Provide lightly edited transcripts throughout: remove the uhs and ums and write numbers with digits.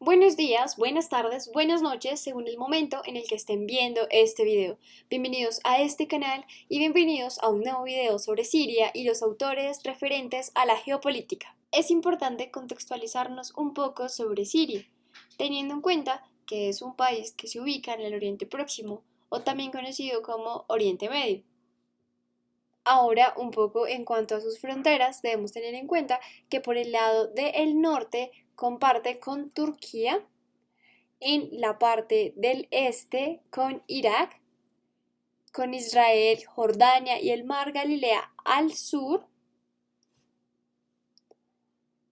Buenos días, buenas tardes, buenas noches, según el momento en el que estén viendo este video. Bienvenidos a este canal y bienvenidos a un nuevo video sobre Siria y los autores referentes a la geopolítica. Es importante contextualizarnos un poco sobre Siria, teniendo en cuenta que es un país que se ubica en el Oriente Próximo, o también conocido como Oriente Medio. Ahora, un poco en cuanto a sus fronteras, debemos tener en cuenta que por el lado del norte comparte con Turquía, en la parte del este con Irak, con Israel, Jordania y el mar Galilea al sur,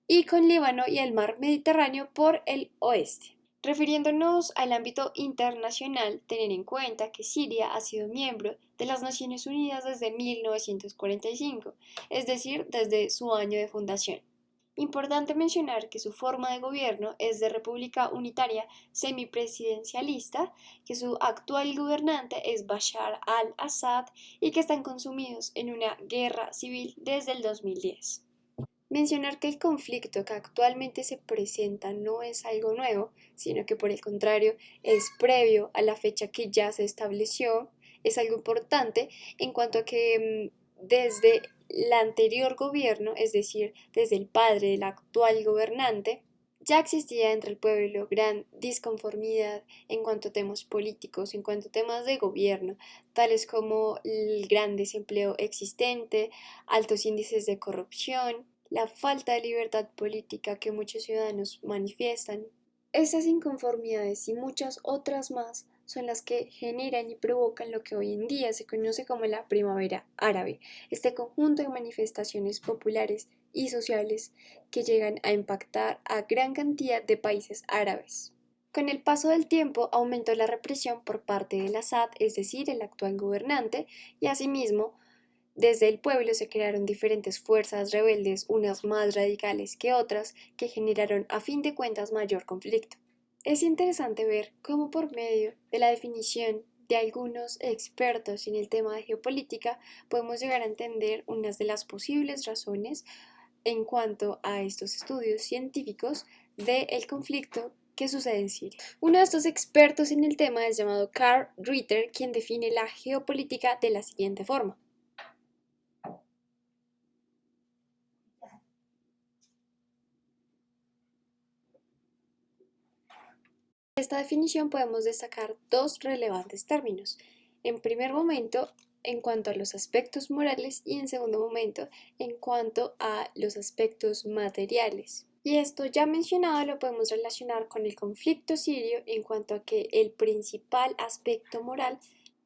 y con Líbano y el mar Mediterráneo por el oeste. Refiriéndonos al ámbito internacional, tener en cuenta que Siria ha sido miembro de las Naciones Unidas desde 1945, es decir, desde su año de fundación. Importante mencionar que su forma de gobierno es de república unitaria semipresidencialista, que su actual gobernante es Bashar al-Assad y que están consumidos en una guerra civil desde el 2010. Mencionar que el conflicto que actualmente se presenta no es algo nuevo, sino que por el contrario es previo a la fecha que ya se estableció, es algo importante en cuanto a que desde el anterior gobierno, es decir, desde el padre del actual gobernante, ya existía entre el pueblo gran disconformidad en cuanto a temas políticos, en cuanto a temas de gobierno, tales como el gran desempleo existente, altos índices de corrupción, la falta de libertad política que muchos ciudadanos manifiestan. Esas inconformidades y muchas otras más son las que generan y provocan lo que hoy en día se conoce como la primavera árabe, este conjunto de manifestaciones populares y sociales que llegan a impactar a gran cantidad de países árabes. Con el paso del tiempo aumentó la represión por parte del Assad, es decir, el actual gobernante, y asimismo desde el pueblo se crearon diferentes fuerzas rebeldes, unas más radicales que otras, que generaron a fin de cuentas mayor conflicto. Es interesante ver cómo por medio de la definición de algunos expertos en el tema de geopolítica podemos llegar a entender unas de las posibles razones en cuanto a estos estudios científicos del conflicto que sucede en Siria. Uno de estos expertos en el tema es llamado Karl Ritter, quien define la geopolítica de la siguiente forma. De esta definición podemos destacar dos relevantes términos. En primer momento, en cuanto a los aspectos morales y en segundo momento, en cuanto a los aspectos materiales. Y esto ya mencionado lo podemos relacionar con el conflicto sirio en cuanto a que el principal aspecto moral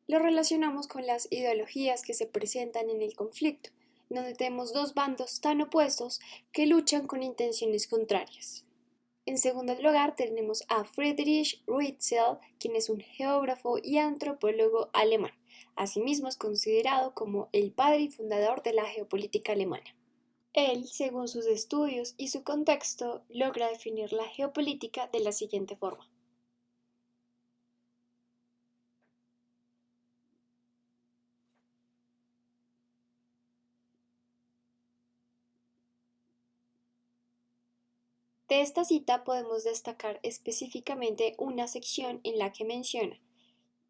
lo relacionamos con las ideologías que se presentan en el conflicto, donde tenemos dos bandos tan opuestos que luchan con intenciones contrarias. En segundo lugar, tenemos a Friedrich Ritzel, quien es un geógrafo y antropólogo alemán. Asimismo, es considerado como el padre y fundador de la geopolítica alemana. Él, según sus estudios y su contexto, logra definir la geopolítica de la siguiente forma. De esta cita podemos destacar específicamente una sección en la que menciona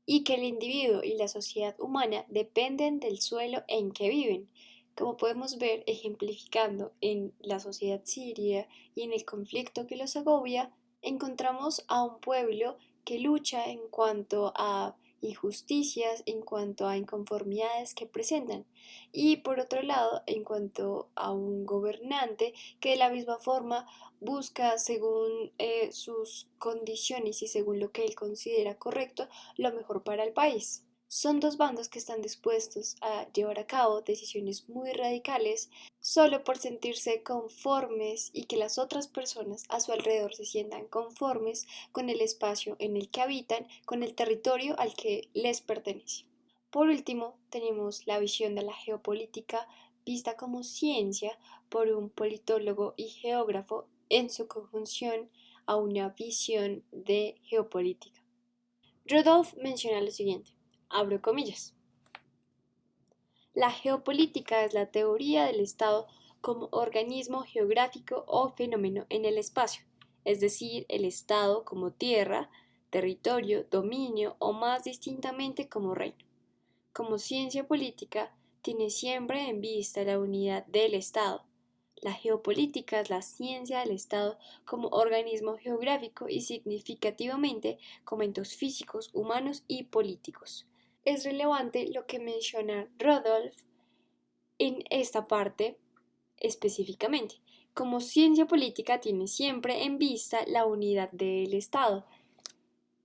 y que el individuo y la sociedad humana dependen del suelo en que viven, como podemos ver ejemplificando en la sociedad siria y en el conflicto que los agobia, encontramos a un pueblo que lucha en cuanto a injusticias, en cuanto a inconformidades que presentan, y por otro lado, en cuanto a un gobernante que de la misma forma busca según sus condiciones y según lo que él considera correcto lo mejor para el país. Son dos bandos que están dispuestos a llevar a cabo decisiones muy radicales solo por sentirse conformes y que las otras personas a su alrededor se sientan conformes con el espacio en el que habitan, con el territorio al que les pertenece. Por último, tenemos la visión de la geopolítica vista como ciencia por un politólogo y geógrafo en su conjunción a una visión de geopolítica. Rudolf menciona lo siguiente, abro comillas. La geopolítica es la teoría del Estado como organismo geográfico o fenómeno en el espacio, es decir, el Estado como tierra, territorio, dominio o más distintamente como reino. Como ciencia política, tiene siempre en vista la unidad del Estado. La geopolítica es la ciencia del Estado como organismo geográfico y significativamente como entes físicos, humanos y políticos. Es relevante lo que menciona Rodolph en esta parte específicamente. Como ciencia política tiene siempre en vista la unidad del Estado.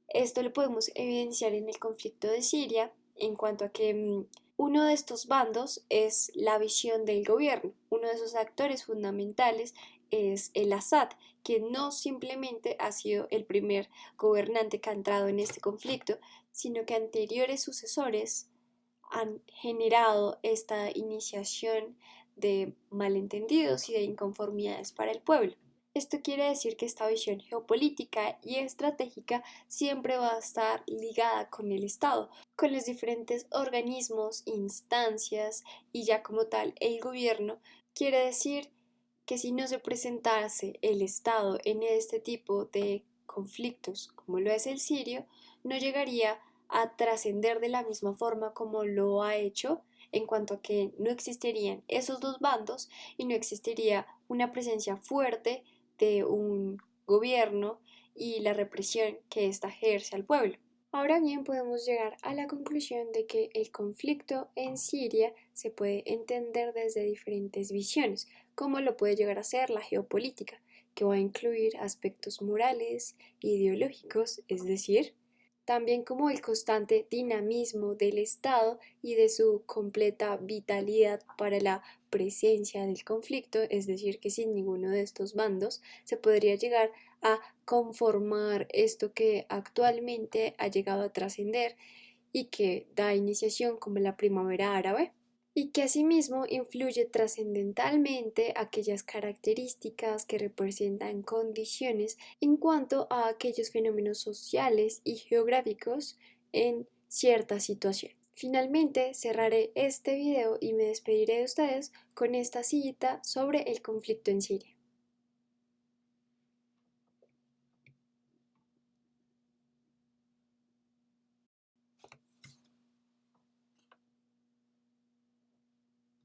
Esto lo podemos evidenciar en el conflicto de Siria en cuanto a que uno de estos bandos es la visión del gobierno. Uno de esos actores fundamentales es el Assad, que no simplemente ha sido el primer gobernante que ha entrado en este conflicto, sino que anteriores sucesores han generado esta iniciación de malentendidos y de inconformidades para el pueblo. Esto quiere decir que esta visión geopolítica y estratégica siempre va a estar ligada con el Estado, con los diferentes organismos, instancias y ya como tal el gobierno. Quiere decir que si no se presentase el Estado en este tipo de conflictos como lo es el sirio, no llegaría a trascender de la misma forma como lo ha hecho, en cuanto a que no existirían esos dos bandos y no existiría una presencia fuerte de un gobierno y la represión que ésta ejerce al pueblo. Ahora bien, podemos llegar a la conclusión de que el conflicto en Siria se puede entender desde diferentes visiones, como lo puede llegar a ser la geopolítica, que va a incluir aspectos morales e ideológicos, es decir, también como el constante dinamismo del Estado y de su completa vitalidad para la presencia del conflicto, es decir, que sin ninguno de estos bandos se podría llegar a conformar esto que actualmente ha llegado a trascender y que da iniciación como la primavera árabe y que asimismo influye trascendentalmente aquellas características que representan condiciones en cuanto a aquellos fenómenos sociales y geográficos en cierta situación. Finalmente cerraré este video y me despediré de ustedes con esta cita sobre el conflicto en Siria.